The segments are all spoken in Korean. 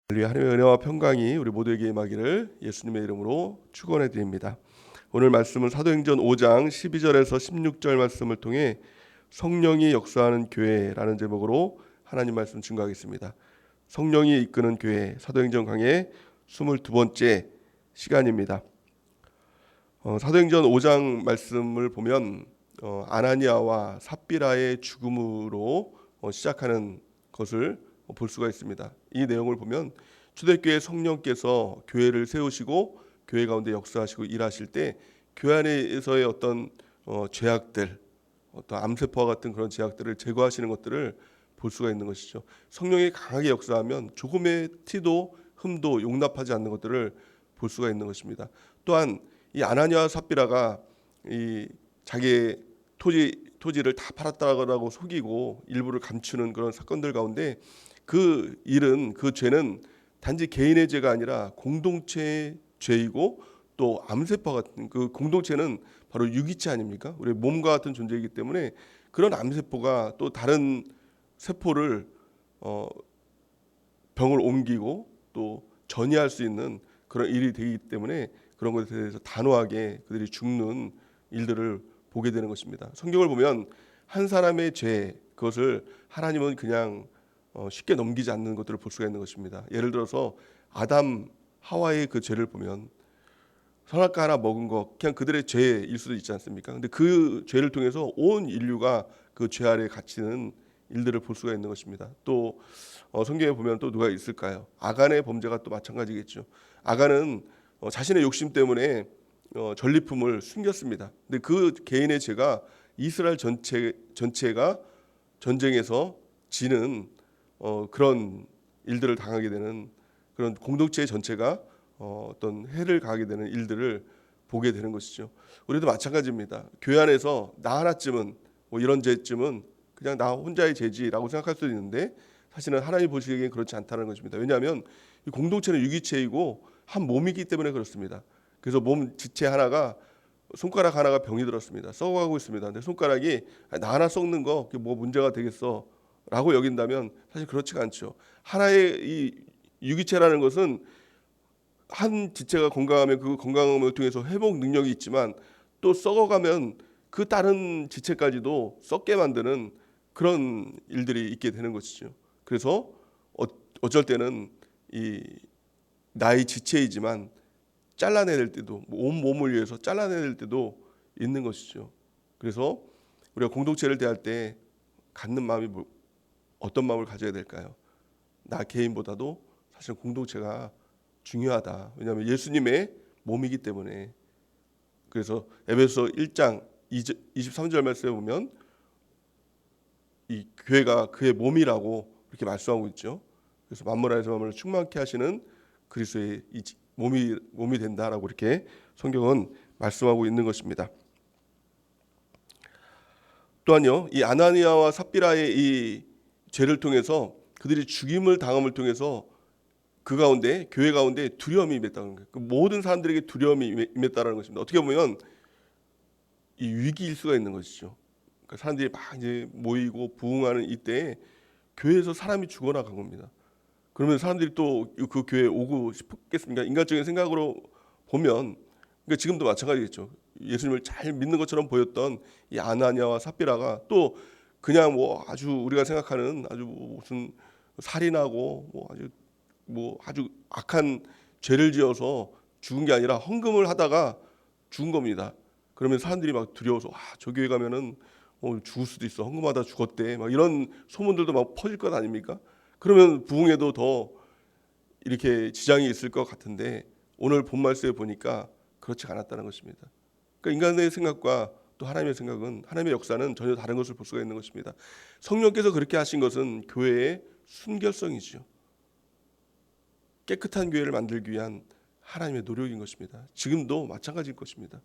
할렐루야. 하나님의 은혜와 평강이 우리 모두에게 임하기를 예수님의 이름으로 축원해 드립니다. 오늘 말씀은 사도행전 5장 12절에서 16절 말씀을 통해 성령이 역사하는 교회라는 제목으로 하나님 말씀 증거하겠습니다. 성령이 이끄는 교회, 사도행전 강의 22번째 시간입니다. 사도행전 5장 말씀을 보면 아나니아와 삽비라의 죽음으로 시작하는 것을 볼 수가 있습니다. 이 내용을 보면 초대교회 성령께서 교회를 세우시고 교회 가운데 역사하시고 일하실 때 교회 안에서의 어떤 죄악들, 어떤 암세포와 같은 그런 죄악들을 제거하시는 것들을 볼 수가 있는 것이죠. 성령이 강하게 역사하면 조금의 티도 흠도 용납하지 않는 것들을 볼 수가 있는 것입니다. 또한 이 아나니아와 삽비라가 이 자기의 토지를 다 팔았다고 속이고 일부를 감추는 그런 사건들 가운데 그 일은, 그 죄는 단지 개인의 죄가 아니라 공동체의 죄이고 또 암세포와 같은 그 공동체는 바로 유기체 아닙니까? 우리 몸과 같은 존재이기 때문에 그런 암세포가 또 다른 세포를 병을 옮기고 또 전이할 수 있는 그런 일이 되기 때문에 그런 것에 대해서 단호하게 그들이 죽는 일들을 보게 되는 것입니다. 성경을 보면 한 사람의 죄, 그것을 하나님은 그냥 쉽게 넘기지 않는 것들을 볼 수가 있는 것입니다. 예를 들어서 아담, 하와의 그 죄를 보면 선악과 하나 먹은 거 그냥 그들의 죄일 수도 있지 않습니까? 근데 그 죄를 통해서 온 인류가 그 죄 아래에 갇히는 일들을 볼 수가 있는 것입니다. 또 성경에 보면 또 누가 있을까요? 아간의 범죄가 또 마찬가지겠죠. 아간은 자신의 욕심 때문에 전리품을 숨겼습니다. 근데 그 개인의 죄가 이스라엘 전체가 전쟁에서 지는 그런 일들을 당하게 되는 그런 공동체 전체가 어떤 해를 가하게 되는 일들을 보게 되는 것이죠. 우리도 마찬가지입니다. 교회 안에서 나 하나쯤은 뭐 이런 죄쯤은 그냥 나 혼자의 죄지라고 생각할 수도 있는데 사실은 하나님 보시기에는 그렇지 않다는 것입니다. 왜냐하면 이 공동체는 유기체이고 한 몸이기 때문에 그렇습니다. 그래서 몸 지체 하나가 손가락 하나가 병이 들었습니다. 썩어가고 있습니다. 근데 손가락이 나 하나 썩는 거 뭐 문제가 되겠어 라고 여긴다면 사실 그렇지가 않죠. 하나의 이 유기체라는 것은 한 지체가 건강하면 그 건강함을 통해서 회복 능력이 있지만 또 썩어가면 그 다른 지체까지도 썩게 만드는 그런 일들이 있게 되는 것이죠. 그래서 어쩔 때는 이 나의 지체이지만 잘라내야 될 때도 온 몸을 위해서 잘라내야 될 때도 있는 것이죠. 그래서 우리가 공동체를 대할 때 갖는 마음이 어떤 마음을 가져야 될까요? 나 개인보다도 사실 공동체가 중요하다. 왜냐하면 예수님의 몸이기 때문에. 그래서 에베소 1장 23절 말씀에 보면 이 교회가 그의 몸이라고 이렇게 말씀하고 있죠. 그래서 만물 안에서 만물을 충만케 하시는 그리스도의 몸이 된다라고 이렇게 성경은 말씀하고 있는 것입니다. 또한요, 이 아나니아와 삽비라의 이 죄를 통해서 그들이 죽임을 당함을 통해서 그 가운데 교회 가운데 두려움이 임했다는 거예요. 그 모든 사람들에게 두려움이 임했다라는 것입니다. 어떻게 보면 이 위기일 수가 있는 것이죠. 그러니까 사람들이 막 이제 모이고 부흥하는 이때에 교회에서 사람이 죽어나간 겁니다. 그러면 사람들이 또 그 교회에 오고 싶겠습니까? 인간적인 생각으로 보면 그러니까 지금도 마찬가지겠죠. 예수님을 잘 믿는 것처럼 보였던 이 아나니아와 삽비라가 또 그냥 뭐 아주 우리가 생각하는 아주 무슨 살인하고 아주 악한 죄를 지어서 죽은 게 아니라 헌금을 하다가 죽은 겁니다. 그러면 사람들이 막 두려워서 저 교회 가면은 죽을 수도 있어. 헌금하다 죽었대. 막 이런 소문들도 막 퍼질 것 아닙니까? 그러면 부흥에도 더 이렇게 지장이 있을 것 같은데 오늘 본 말씀에 보니까 그렇지 않았다는 것입니다. 그러니까 인간의 생각과 또 하나님의 생각은, 하나님의 역사는 전혀 다른 것을 볼 수가 있는 것입니다. 성령께서 그렇게 하신 것은 교회의 순결성이죠. 깨끗한 교회를 만들기 위한 하나님의 노력인 것입니다. 지금도 마찬가지일 것입니다.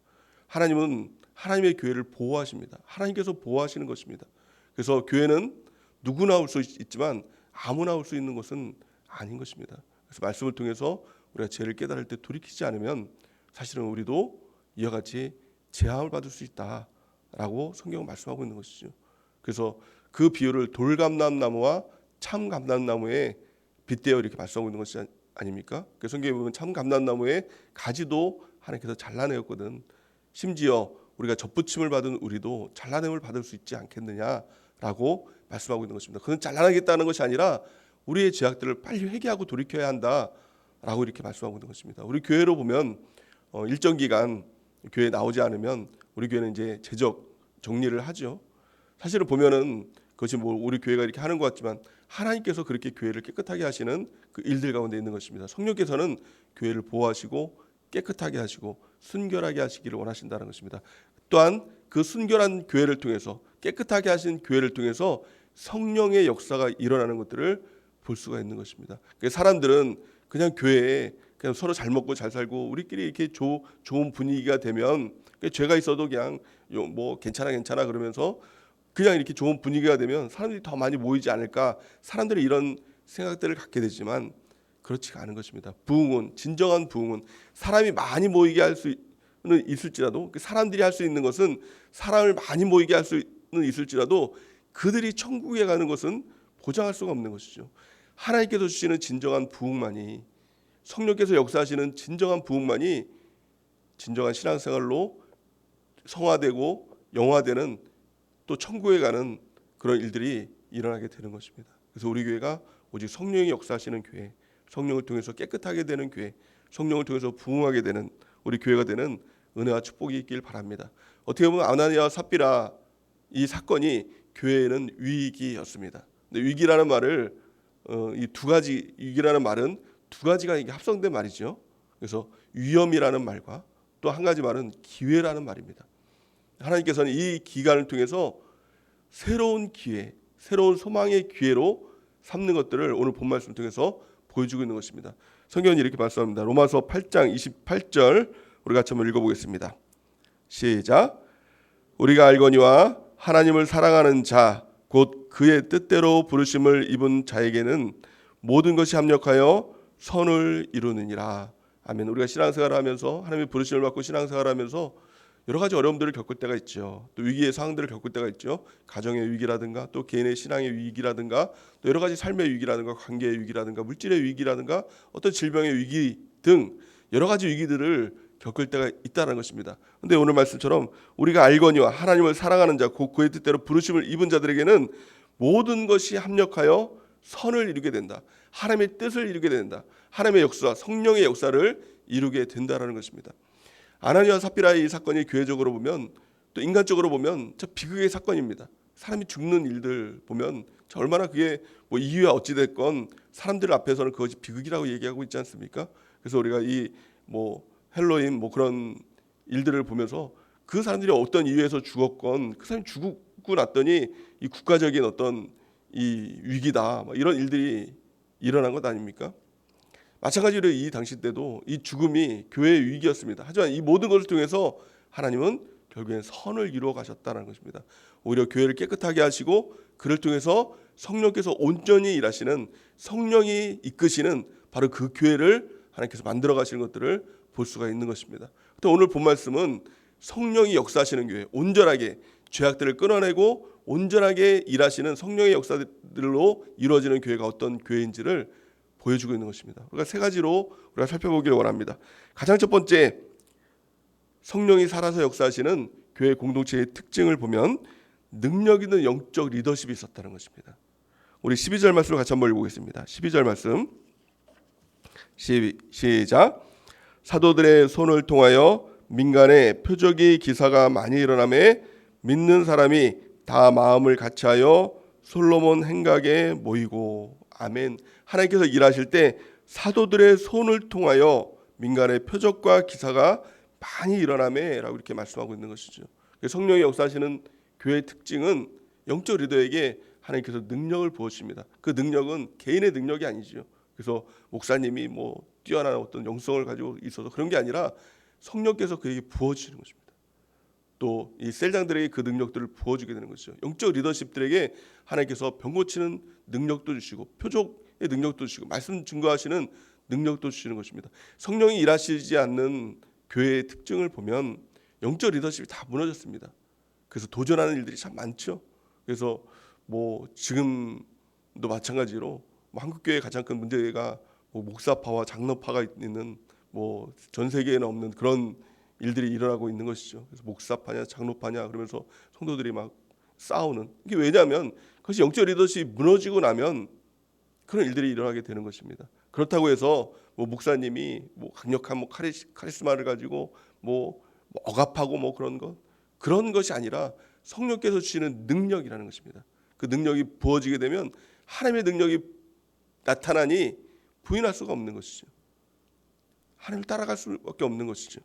하나님은 하나님의 교회를 보호하십니다. 하나님께서 보호하시는 것입니다. 그래서 교회는 누구나 올 수 있지만 아무나 올 수 있는 것은 아닌 것입니다. 그래서 말씀을 통해서 우리가 죄를 깨달을 때 돌이키지 않으면 사실은 우리도 이와 같이 재앙을 받을 수 있다라고 성경은 말씀하고 있는 것이죠. 그래서 그 비유를 돌감람나무와 참감람나무에 빗대어 이렇게 말씀하고 있는 것이 아닙니까? 그 성경에 보면 참 감람나무의 가지도 하나님께서 잘라내었거든. 심지어 우리가 접붙임을 받은 우리도 잘라냄을 받을 수 있지 않겠느냐라고 말씀하고 있는 것입니다. 그건 잘라내겠다는 것이 아니라 우리의 죄악들을 빨리 회개하고 돌이켜야 한다라고 이렇게 말씀하고 있는 것입니다. 우리 교회로 보면 일정 기간 교회에 나오지 않으면 우리 교회는 이제 재적 정리를 하죠. 사실은 보면은 그것이 뭐 우리 교회가 이렇게 하는 것 같지만 하나님께서 그렇게 교회를 깨끗하게 하시는 그 일들 가운데 있는 것입니다. 성령께서는 교회를 보호하시고 깨끗하게 하시고 순결하게 하시기를 원하신다는 것입니다. 또한 그 순결한 교회를 통해서 깨끗하게 하신 교회를 통해서 성령의 역사가 일어나는 것들을 볼 수가 있는 것입니다. 사람들은 그냥 교회에 그냥 서로 잘 먹고 잘 살고 우리끼리 이렇게 좋은 분위기가 되면 죄가 있어도 그냥 뭐 괜찮아 그러면서 그냥 이렇게 좋은 분위기가 되면 사람들이 더 많이 모이지 않을까, 사람들이 이런 생각들을 갖게 되지만 그렇지가 않은 것입니다. 부흥은, 진정한 부흥은 사람이 많이 모이게 할 수는 있을지라도, 사람들이 할 수 있는 것은 사람을 많이 모이게 할 수는 있을지라도 그들이 천국에 가는 것은 보장할 수가 없는 것이죠. 하나님께서 주시는 진정한 부흥만이, 성령께서 역사하시는 진정한 부흥만이 진정한 신앙생활로 성화되고 영화되는, 또 천국에 가는 그런 일들이 일어나게 되는 것입니다. 그래서 우리 교회가 오직 성령이 역사하시는 교회, 성령을 통해서 깨끗하게 되는 교회, 성령을 통해서 부흥하게 되는 우리 교회가 되는 은혜와 축복이 있길 바랍니다. 어떻게 보면 아나니아와 삽비라 이 사건이 교회에는 위기였습니다. 근데 위기라는 말을 이 두 가지, 위기라는 말은 두 가지가 이게 합성된 말이죠. 그래서 위험이라는 말과 또 한 가지 말은 기회라는 말입니다. 하나님께서는 이 기간을 통해서 새로운 기회, 새로운 소망의 기회로 삼는 것들을 오늘 본 말씀 통해서 보여주고 있는 것입니다. 성경은 이렇게 말씀합니다. 로마서 8장 28절 우리 같이 한번 읽어보겠습니다. 시작. 우리가 알거니와 하나님을 사랑하는 자, 곧 그의 뜻대로 부르심을 입은 자에게는 모든 것이 합력하여 선을 이루느니라. 아멘. 우리가 신앙생활을 하면서 하나님의 부르심을 받고 신앙생활을 하면서 여러 가지 어려움들을 겪을 때가 있죠. 또 위기의 상황들을 겪을 때가 있죠. 가정의 위기라든가 또 개인의 신앙의 위기라든가 또 여러 가지 삶의 위기라든가 관계의 위기라든가 물질의 위기라든가 어떤 질병의 위기 등 여러 가지 위기들을 겪을 때가 있다는 것입니다. 그런데 오늘 말씀처럼 우리가 알거니와 하나님을 사랑하는 자, 곧 그의 뜻대로 부르심을 입은 자들에게는 모든 것이 합력하여 선을 이루게 된다. 하나님의 뜻을 이루게 된다. 하나님의 역사, 성령의 역사를 이루게 된다라는 것입니다. 아나니아와 삽비라의 이 사건이 교회적으로 보면 또 인간적으로 보면 저 비극의 사건입니다. 사람이 죽는 일들 보면 얼마나 그게 뭐 이유야 어찌 됐건 사람들 앞에서는 그것이 비극이라고 얘기하고 있지 않습니까? 그래서 우리가 이 뭐 헬로윈 뭐 그런 일들을 보면서 그 사람들이 어떤 이유에서 죽었건 그 사람이 죽고 났더니 이 국가적인 어떤 이 위기다 이런 일들이 일어난 것 아닙니까? 마찬가지로 이 당시 때도 이 죽음이 교회의 위기였습니다. 하지만 이 모든 것을 통해서 하나님은 결국엔 선을 이루어 가셨다는 것입니다. 오히려 교회를 깨끗하게 하시고 그를 통해서 성령께서 온전히 일하시는, 성령이 이끄시는 바로 그 교회를 하나님께서 만들어 가시는 것들을 볼 수가 있는 것입니다. 또 오늘 본 말씀은 성령이 역사하시는 교회, 온전하게 죄악들을 끊어내고 온전하게 일하시는 성령의 역사들로 이루어지는 교회가 어떤 교회인지를 보여주고 있는 것입니다. 우리가 세 가지로 우리가 살펴보기를 원합니다. 가장 첫 번째, 성령이 살아서 역사하시는 교회 공동체의 특징을 보면 능력 있는 영적 리더십이 있었다는 것입니다. 우리 12절 말씀을 같이 한번 읽어보겠습니다. 12절 말씀 시작. 사도들의 손을 통하여 민간에 표적이 기사가 많이 일어나매 믿는 사람이 다 마음을 같이하여 솔로몬 행각에 모이고. 아멘. 하나님께서 일하실 때 사도들의 손을 통하여 민간의 표적과 기사가 많이 일어나매라고 이렇게 말씀하고 있는 것이죠. 성령이 역사하시는 교회의 특징은 영적 리더에게 하나님께서 능력을 부어주십니다. 그 능력은 개인의 능력이 아니죠. 그래서 목사님이 뭐 뛰어난 어떤 영성을 가지고 있어서 그런 게 아니라 성령께서 그에게 부어주시는 것입니다. 또 이 셀장들에게 그 능력들을 부어주게 되는 것이죠. 영적 리더십들에게 하나님께서 병 고치는 능력도 주시고 표적의 능력도 주시고 말씀 증거하시는 능력도 주시는 것입니다. 성령이 일하시지 않는 교회의 특징을 보면 영적 리더십이 다 무너졌습니다. 그래서 도전하는 일들이 참 많죠. 그래서 뭐 지금도 마찬가지로 뭐 한국 교회의 가장 큰 문제가 뭐 목사파와 장로파가 있는 뭐 전 세계에는 없는 그런 일들이 일어나고 있는 것이죠. 그래서 목사파냐 장로파냐 그러면서 성도들이 막 싸우는, 이게 왜냐하면 그것이 영적 리더십이 무너지고 나면 그런 일들이 일어나게 되는 것입니다. 그렇다고 해서 뭐 목사님이 뭐 강력한 뭐 카리스마를 가지고 뭐 억압하고 뭐 그런 것이 아니라 성령께서 주시는 능력이라는 것입니다. 그 능력이 부어지게 되면 하나님의 능력이 나타나니 부인할 수가 없는 것이죠. 하나님을 따라갈 수밖에 없는 것이죠.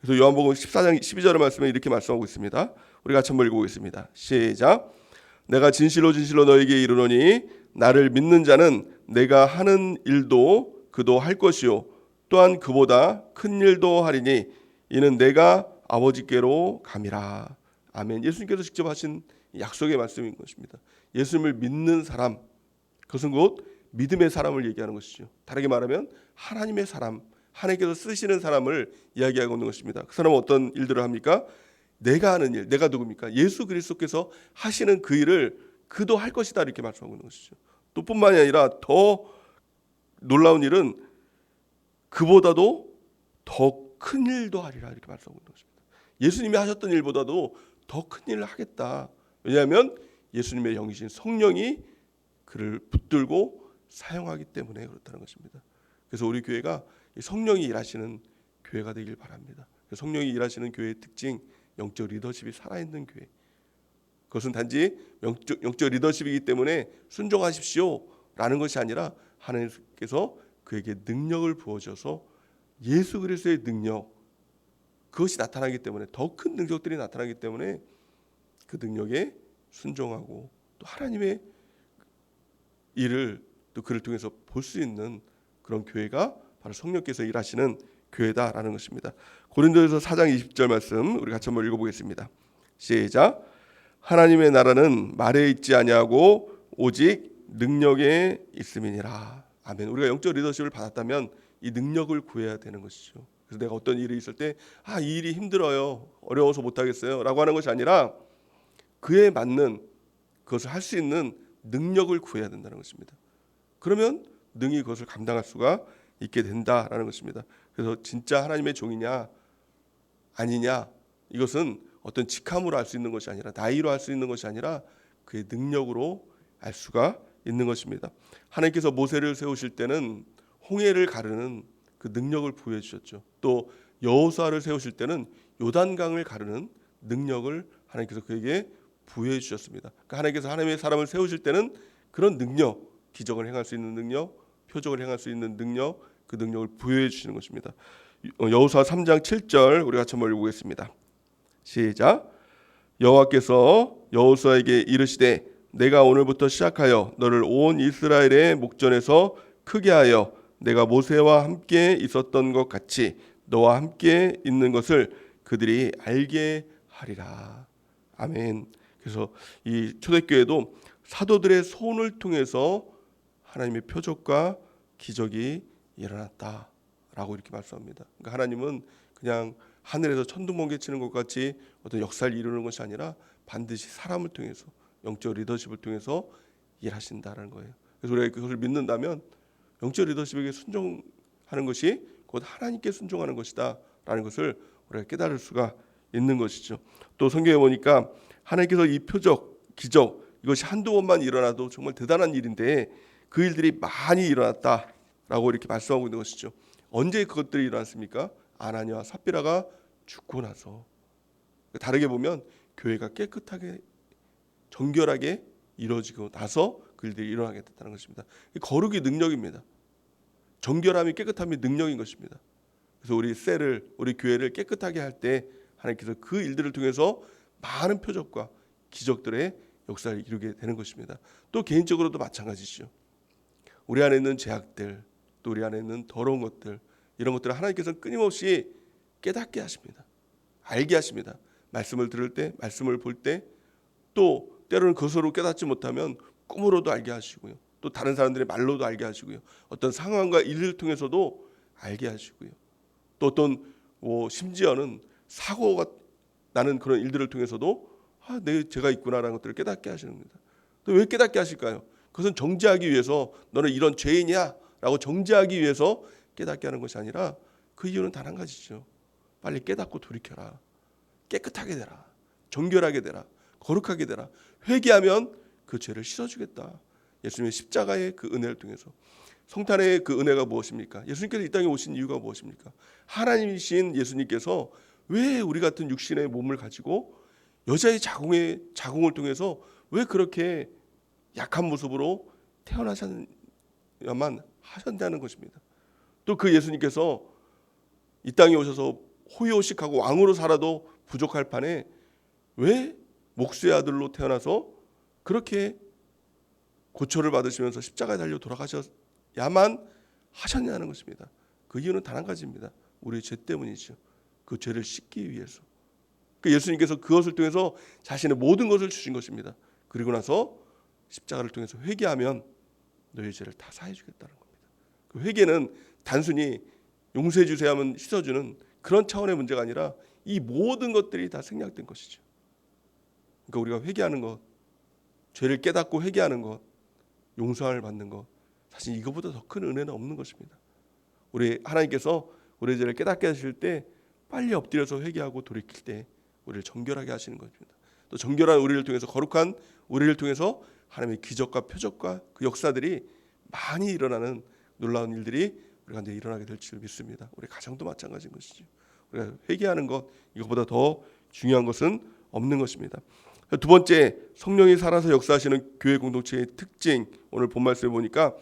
그래서 요한복음 14장 12절의 말씀에 이렇게 말씀하고 있습니다. 우리 같이 한번 읽어보겠습니다. 시작. 내가 진실로 진실로 너에게 이르노니 나를 믿는 자는 내가 하는 일도 그도 할 것이요 또한 그보다 큰 일도 하리니 이는 내가 아버지께로 감이라. 아멘. 예수님께서 직접 하신 약속의 말씀인 것입니다. 예수님을 믿는 사람, 그것은 곧 믿음의 사람을 얘기하는 것이죠. 다르게 말하면 하나님의 사람, 하나님께서 쓰시는 사람을 이야기하고 있는 것입니다. 그 사람은 어떤 일들을 합니까? 내가 하는 일, 내가 누굽니까? 예수 그리스도께서 하시는 그 일을 그도 할 것이다, 이렇게 말씀하고 있는 것이죠. 또 뿐만이 아니라 더 놀라운 일은 그보다도 더 큰 일도 하리라, 이렇게 말씀하고 있는 것입니다. 예수님이 하셨던 일보다도 더 큰 일을 하겠다. 왜냐하면 예수님의 영이신 성령이 그를 붙들고 사용하기 때문에 그렇다는 것입니다. 그래서 우리 교회가 성령이 일하시는 교회가 되길 바랍니다. 성령이 일하시는 교회의 특징, 영적 리더십이 살아있는 교회. 그것은 단지 영적 리더십이기 때문에 순종하십시오 라는 것이 아니라 하나님께서 그에게 능력을 부어줘서 예수 그리스도의 능력, 그것이 나타나기 때문에, 더 큰 능력들이 나타나기 때문에 그 능력에 순종하고 또 하나님의 일을 또 그를 통해서 볼 수 있는 그런 교회가 바로 성령께서 일하시는 교회다라는 것입니다. 고린도전서 4장 20절 말씀 우리 같이 한번 읽어보겠습니다. 시작. 하나님의 나라는 말에 있지 아니하고 오직 능력에 있음이니라. 아멘. 우리가 영적 리더십을 받았다면 이 능력을 구해야 되는 것이죠. 그래서 내가 어떤 일이 있을 때 이 일이 힘들어요, 어려워서 못하겠어요 라고 하는 것이 아니라 그에 맞는 그것을 할 수 있는 능력을 구해야 된다는 것입니다. 그러면 능히 그것을 감당할 수가 있게 된다라는 것입니다. 그래서 진짜 하나님의 종이냐 아니냐, 이것은 어떤 직함으로 알 수 있는 것이 아니라, 나이로 알 수 있는 것이 아니라 그의 능력으로 알 수가 있는 것입니다. 하나님께서 모세를 세우실 때는 홍해를 가르는 그 능력을 부여해 주셨죠. 또 여호수아를 세우실 때는 요단강을 가르는 능력을 하나님께서 그에게 부여해 주셨습니다. 그러니까 하나님께서 하나님의 사람을 세우실 때는 그런 능력, 기적을 행할 수 있는 능력, 표적을 행할 수 있는 능력, 그 능력을 부여해 주시는 것입니다. 여호수아 3장 7절 우리 같이 한번 읽어보겠습니다. 시작. 여호와께서 여호수아에게 이르시되 내가 오늘부터 시작하여 너를 온 이스라엘의 목전에서 크게 하여 내가 모세와 함께 있었던 것 같이 너와 함께 있는 것을 그들이 알게 하리라. 아멘. 그래서 이 초대교회도 사도들의 손을 통해서 하나님의 표적과 기적이 일어났다라고 이렇게 말씀합니다. 그러니까 하나님은 그냥 하늘에서 천둥번개 치는 것 같이 어떤 역사를 이루는 것이 아니라 반드시 사람을 통해서, 영적 리더십을 통해서 일하신다라는 거예요. 그래서 우리가 그것을 믿는다면 영적 리더십에게 순종하는 것이 곧 하나님께 순종하는 것이다라는 것을 우리가 깨달을 수가 있는 것이죠. 또 성경에 보니까 하나님께서 이 표적, 기적, 이것이 한두 번만 일어나도 정말 대단한 일인데 그 일들이 많이 일어났다라고 이렇게 말씀하고 있는 것이죠. 언제 그것들이 일어났습니까? 아나니아와 삽비라가 죽고 나서. 다르게 보면 교회가 깨끗하게 정결하게 이루어지고 나서 그 일들이 일어나게 됐다는 것입니다. 거룩이 능력입니다. 정결함이, 깨끗함이 능력인 것입니다. 그래서 우리 교회를 깨끗하게 할 때 하나님께서 그 일들을 통해서 많은 표적과 기적들의 역사를 이루게 되는 것입니다. 또 개인적으로도 마찬가지죠. 우리 안에 있는 죄악들, 또 우리 안에 있는 더러운 것들, 이런 것들을 하나님께서는 끊임없이 깨닫게 하십니다. 알게 하십니다. 말씀을 들을 때, 말씀을 볼 때, 또 때로는 그것으로 깨닫지 못하면 꿈으로도 알게 하시고요. 또 다른 사람들의 말로도 알게 하시고요. 어떤 상황과 일을 통해서도 알게 하시고요. 또 어떤 심지어는 사고가 나는 그런 일들을 통해서도 제가 있구나라는 것들을 깨닫게 하시는 겁니다. 또 왜 깨닫게 하실까요? 그것은 정죄하기 위해서 너는 이런 죄인이야 라고 정죄하기 위해서 깨닫게 하는 것이 아니라 그 이유는 단 한 가지죠. 빨리 깨닫고 돌이켜라. 깨끗하게 되라. 정결하게 되라. 거룩하게 되라. 회개하면 그 죄를 씻어주겠다. 예수님의 십자가의 그 은혜를 통해서. 성탄의 그 은혜가 무엇입니까? 예수님께서 이 땅에 오신 이유가 무엇입니까? 하나님이신 예수님께서 왜 우리 같은 육신의 몸을 가지고 여자의 자궁을 통해서 왜 그렇게 약한 모습으로 태어나셔야만 하셨다는 것입니다. 또 그 예수님께서 이 땅에 오셔서 호요식하고 왕으로 살아도 부족할 판에 왜 목수의 아들로 태어나서 그렇게 고초를 받으시면서 십자가에 달려 돌아가셔야만 하셨냐는 것입니다. 그 이유는 단 한 가지입니다. 우리의 죄 때문이죠. 그 죄를 씻기 위해서. 그 예수님께서 그것을 통해서 자신의 모든 것을 주신 것입니다. 그리고 나서 십자가를 통해서 회개하면 너희 죄를 다 사해 주겠다는 겁니다. 그 회개는 단순히 용서해 주세요 하면 씻어주는 그런 차원의 문제가 아니라 이 모든 것들이 다 생략된 것이죠. 그러니까 우리가 회개하는 것, 죄를 깨닫고 회개하는 것, 용서를 받는 것, 사실 이거보다 더 큰 은혜는 없는 것입니다. 우리 하나님께서 우리의 죄를 깨닫게 하실 때 빨리 엎드려서 회개하고 돌이킬 때 우리를 정결하게 하시는 것입니다. 또 정결한 우리를 통해서, 거룩한 우리를 통해서 하나님의 기적과 표적과 그 역사들이 많이 일어나는 놀라운 일들이 우리 가운데 일어나게 될 줄 믿습니다. 우리 가정도 마찬가지인 것이죠. 우리가 회개하는 것, 이것보다 더 중요한 것은 없는 것입니다. 두 번째, 성령이 살아서 역사하시는 교회 공동체의 특징, 오늘 본 말씀에 보니까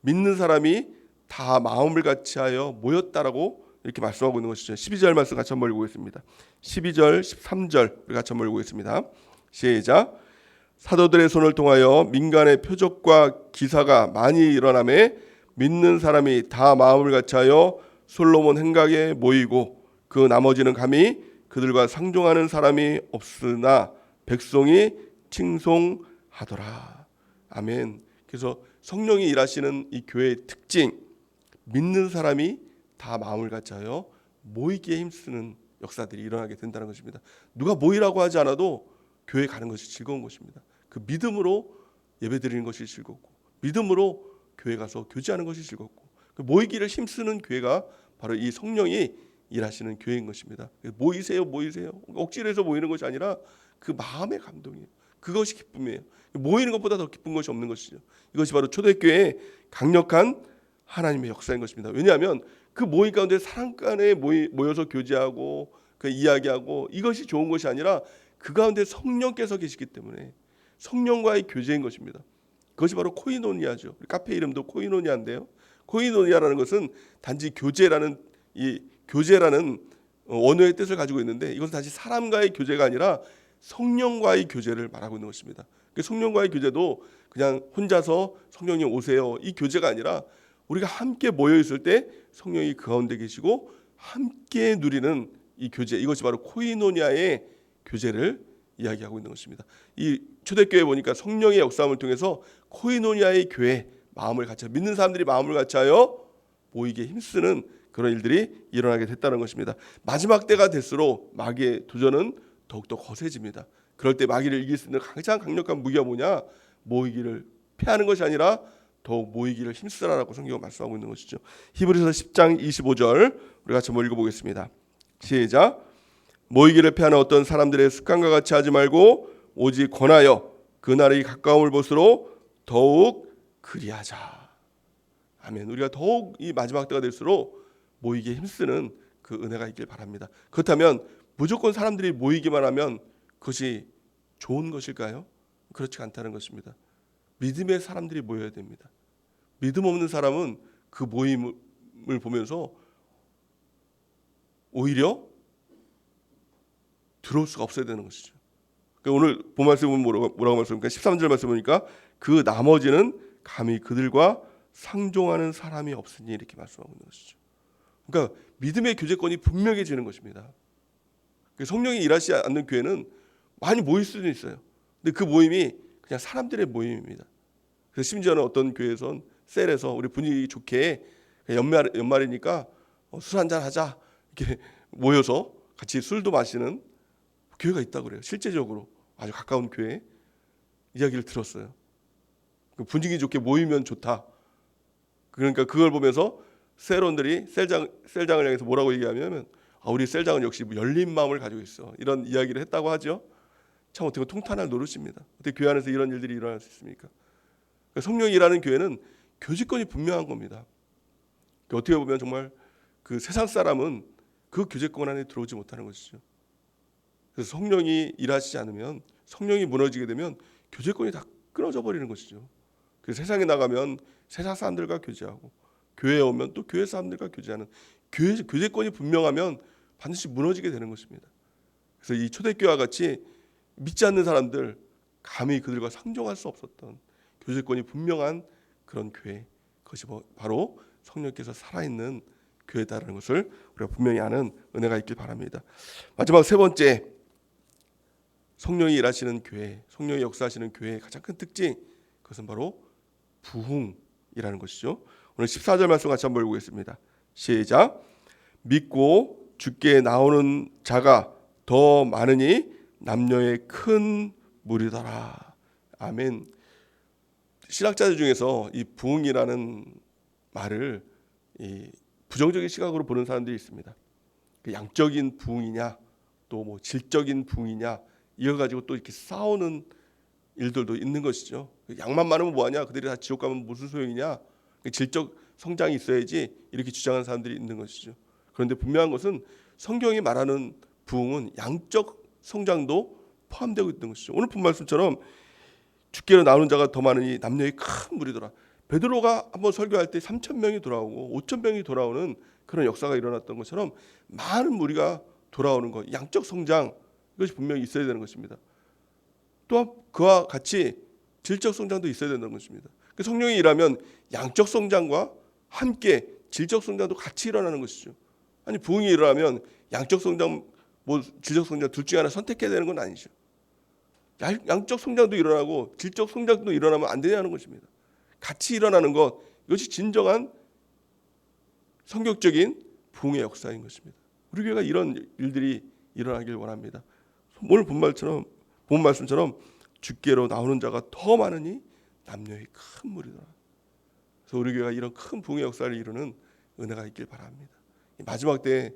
믿는 사람이 다 마음을 같이하여 모였다라고 이렇게 말씀하고 있는 것이죠. 12절 말씀 같이 한번 읽어보겠습니다. 12절, 13절 우리 같이 한번 읽어보겠습니다. 시작. 사도들의 손을 통하여 민간의 표적과 기사가 많이 일어나매 믿는 사람이 다 마음을 같이하여 솔로몬 행각에 모이고 그 나머지는 감히 그들과 상종하는 사람이 없으나 백성이 칭송하더라. 아멘. 그래서 성령이 일하시는 이 교회의 특징, 믿는 사람이 다 마음을 같이하여 모이기에 힘쓰는 역사들이 일어나게 된다는 것입니다. 누가 모이라고 하지 않아도 교회 가는 것이 즐거운 것입니다. 그 믿음으로 예배드리는 것이 즐겁고, 믿음으로 교회 가서 교제하는 것이 즐겁고, 그 모이기를 힘쓰는 교회가 바로 이 성령이 일하시는 교회인 것입니다. 모이세요, 모이세요. 억지로 해서 모이는 것이 아니라 그 마음의 감동이에요. 그것이 기쁨이에요. 모이는 것보다 더 기쁜 것이 없는 것이죠. 이것이 바로 초대교회의 강력한 하나님의 역사인 것입니다. 왜냐하면 그 모임 가운데 사람 간에 모여서 교제하고 그 이야기하고 이것이 좋은 것이 아니라 그 가운데 성령께서 계시기 때문에 성령과의 교제인 것입니다. 그것이 바로 코이노니아죠. 카페 이름도 코이노니아인데요. 코이노니아라는 것은 단지 교제라는 언어의 뜻을 가지고 있는데, 이것은 다시 사람과의 교제가 아니라 성령과의 교제를 말하고 있는 것입니다. 성령과의 교제도 그냥 혼자서 성령님 오세요 이 교제가 아니라 우리가 함께 모여 있을 때 성령이 그 가운데 계시고 함께 누리는 이 교제, 이것이 바로 코이노니아의 교제를 이야기하고 있는 것입니다. 이 초대교회 보니까 성령의 역사함을 통해서 코이노니아의 교회, 마음을 같이 믿는 사람들이 마음을 같이하여 모이게 힘쓰는 그런 일들이 일어나게 됐다는 것입니다. 마지막 때가 될수록 마귀의 도전은 더욱더 거세집니다. 그럴 때 마귀를 이길 수 있는 가장 강력한 무기가 뭐냐? 모이기를 피하는 것이 아니라 더욱 모이기를 힘쓰라라고 성경은 말씀하고 있는 것이죠. 히브리서 10장 25절 우리 같이 한번 읽어보겠습니다. 시작. 모이기를 피하는 어떤 사람들의 습관과 같이 하지 말고 오직 권하여 그날이 가까움을 볼수록 더욱 그리하자. 아멘. 우리가 더욱 이 마지막 때가 될수록 모이기에 힘쓰는 그 은혜가 있길 바랍니다. 그렇다면 무조건 사람들이 모이기만 하면 그것이 좋은 것일까요? 그렇지 않다는 것입니다. 믿음의 사람들이 모여야 됩니다. 믿음 없는 사람은 그 모임을 보면서 오히려 들어올 수가 없어야 되는 것이죠. 그러니까 오늘 본 말씀은 뭐라고 말씀합니까? 13절 말씀 보니까 그 나머지는 감히 그들과 상종하는 사람이 없으니 이렇게 말씀하고 있는 것이죠. 그러니까 믿음의 교제권이 분명해지는 것입니다. 성령이 일하시지 않는 교회는 많이 모일 수도 있어요. 근데 그 모임이 그냥 사람들의 모임입니다. 그래서 심지어는 어떤 교회에선 셀에서 우리 분위기 좋게 연말이니까 술 한잔 하자 이렇게 모여서 같이 술도 마시는 교회가 있다고 그래요. 실제적으로 아주 가까운 교회 이야기를 들었어요. 분위기 좋게 모이면 좋다. 그러니까 그걸 보면서 셀원들이 셀장을 향해서 뭐라고 얘기하냐면 우리 셀장은 역시 열린 마음을 가지고 있어. 이런 이야기를 했다고 하죠. 참 어떻게 통탄할 노릇입니다. 어떻게 교회 안에서 이런 일들이 일어날 수 있습니까? 그러니까 성령이 일하는 교회는 교제권이 분명한 겁니다. 그러니까 어떻게 보면 정말 그 세상 사람은 그 교제권 안에 들어오지 못하는 것이죠. 그래서 성령이 일하시지 않으면, 성령이 무너지게 되면 교제권이 다 끊어져 버리는 것이죠. 그래서 세상에 나가면 세상 사람들과 교제하고, 교회에 오면 또 교회 사람들과 교제하는, 교제권이 분명하면 반드시 무너지게 되는 것입니다. 그래서 이 초대교회와 같이 믿지 않는 사람들, 감히 그들과 상종할 수 없었던 교제권이 분명한 그런 교회, 그것이 바로 성령께서 살아있는 교회다라는 것을 우리가 분명히 아는 은혜가 있길 바랍니다. 마지막 세 번째, 성령이 일하시는 교회, 성령이 역사하시는 교회의 가장 큰 특징, 그것은 바로 부흥이라는 것이죠. 오늘 14절 말씀 같이 한번 보겠습니다. 시작. 믿고 주께 나오는 자가 더 많으니 남녀의 큰 무리더라. 아멘. 신학자들 중에서 이 부흥이라는 말을 이 부정적인 시각으로 보는 사람들이 있습니다. 그 양적인 부흥이냐, 또 뭐 질적인 부흥이냐, 이거 가지고 또 이렇게 싸우는 일들도 있는 것이죠. 양만 많으면 뭐하냐, 그들이 다 지옥 가면 무슨 소용이냐, 질적 성장이 있어야지, 이렇게 주장하는 사람들이 있는 것이죠. 그런데 분명한 것은 성경이 말하는 부흥은 양적 성장도 포함되고 있는 것이죠. 오늘 본 말씀처럼 주께로 나오는 자가 더 많으니 남녀의 큰 무리더라. 베드로가 한번 설교할 때 3,000명이 돌아오고 5,000명이 돌아오는 그런 역사가 일어났던 것처럼 많은 무리가 돌아오는 것, 양적 성장, 이것이 분명히 있어야 되는 것입니다. 또한 그와 같이 질적 성장도 있어야 된다는 것입니다. 성령이 일하면 양적 성장과 함께 질적 성장도 같이 일어나는 것이죠. 아니, 부흥이 일어나면 양적 성장, 뭐 질적 성장 둘 중에 하나 선택해야 되는 건 아니죠. 양적 성장도 일어나고 질적 성장도 일어나면 안 되냐는 것입니다. 같이 일어나는 것, 이것이 진정한 성격적인 부흥의 역사인 것입니다. 우리 교회가 이런 일들이 일어나길 원합니다. 오늘 본 말씀처럼 주께로 나오는 자가 더 많으니 남녀의 큰 무리더라. 그래서 우리 교회가 이런 큰 부흥의 역사를 이루는 은혜가 있길 바랍니다. 마지막 때에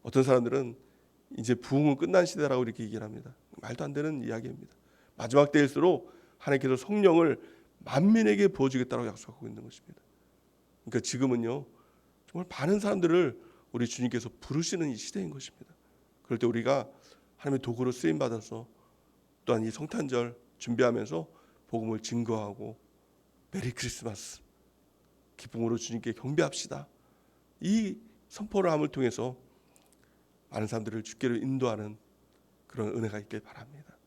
어떤 사람들은 이제 부흥은 끝난 시대라고 이렇게 얘기를 합니다. 말도 안 되는 이야기입니다. 마지막 때일수록 하나님께서 성령을 만민에게 부어주겠다고 약속하고 있는 것입니다. 그러니까 지금은요, 정말 많은 사람들을 우리 주님께서 부르시는 이 시대인 것입니다. 그럴 때 우리가 하나님의 도구로 쓰임 받아서 또한 이 성탄절 준비하면서 복음을 증거하고 메리 크리스마스 기쁨으로 주님께 경배합시다. 이 선포를 함을 통해서 많은 사람들을 주께로 인도하는 그런 은혜가 있길 바랍니다.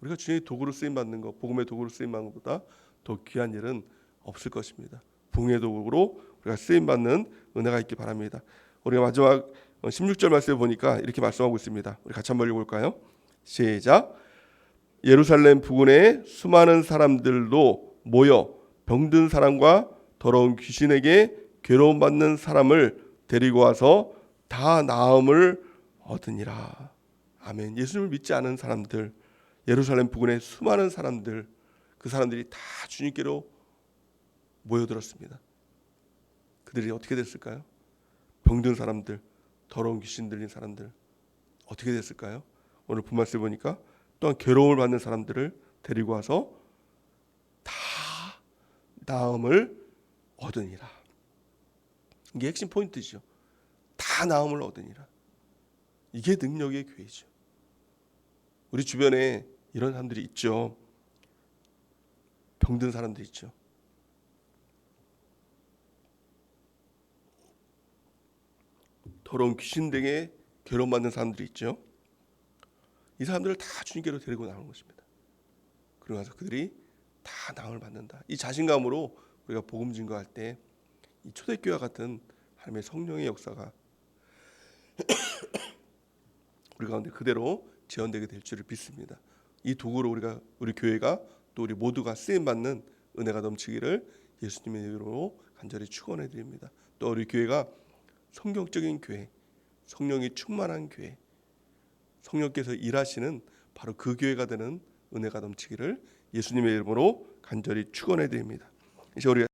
우리가 주님의 도구로 쓰임 받는 것, 복음의 도구로 쓰임 받는 것보다 더 귀한 일은 없을 것입니다. 부흥의 도구로 우리가 쓰임 받는 은혜가 있길 바랍니다. 우리가 마지막 16절 말씀을 보니까 이렇게 말씀하고 있습니다. 우리 같이 한번 읽어볼까요? 시작. 예루살렘 부근에 수많은 사람들도 모여 병든 사람과 더러운 귀신에게 괴로움 받는 사람을 데리고 와서 다 나음을 얻으니라. 아멘. 예수님을 믿지 않은 사람들, 예루살렘 부근의 수많은 사람들, 그 사람들이 다 주님께로 모여들었습니다. 그들이 어떻게 됐을까요? 병든 사람들, 더러운 귀신 들린 사람들 어떻게 됐을까요? 오늘 본 말씀 보니까 또한 괴로움을 받는 사람들을 데리고 와서 다 나음을 얻으니라. 이게 핵심 포인트죠. 다 나음을 얻으니라. 이게 능력의 교회죠. 우리 주변에 이런 사람들이 있죠. 병든 사람들 있죠. 더러운 귀신들에게 괴로움받는 사람들이 있죠. 이 사람들을 다 주님께로 데리고 나오는 것입니다. 그러고 나서 그들이 다 나음을 받는다. 이 자신감으로 우리가 복음 증거할 때 이 초대교회와 같은 하나님의 성령의 역사가 우리 가운데 그대로 재현되게 될 줄을 믿습니다. 이 도구로 우리 교회가 또 우리 모두가 쓰임 받는 은혜가 넘치기를 예수님의 이름으로 간절히 축원해 드립니다. 또 우리 교회가 성경적인 교회, 성령이 충만한 교회, 성령께서 일하시는 바로 그 교회가 되는 은혜가 넘치기를 예수님의 이름으로 간절히 축원해 드립니다. 이제 우리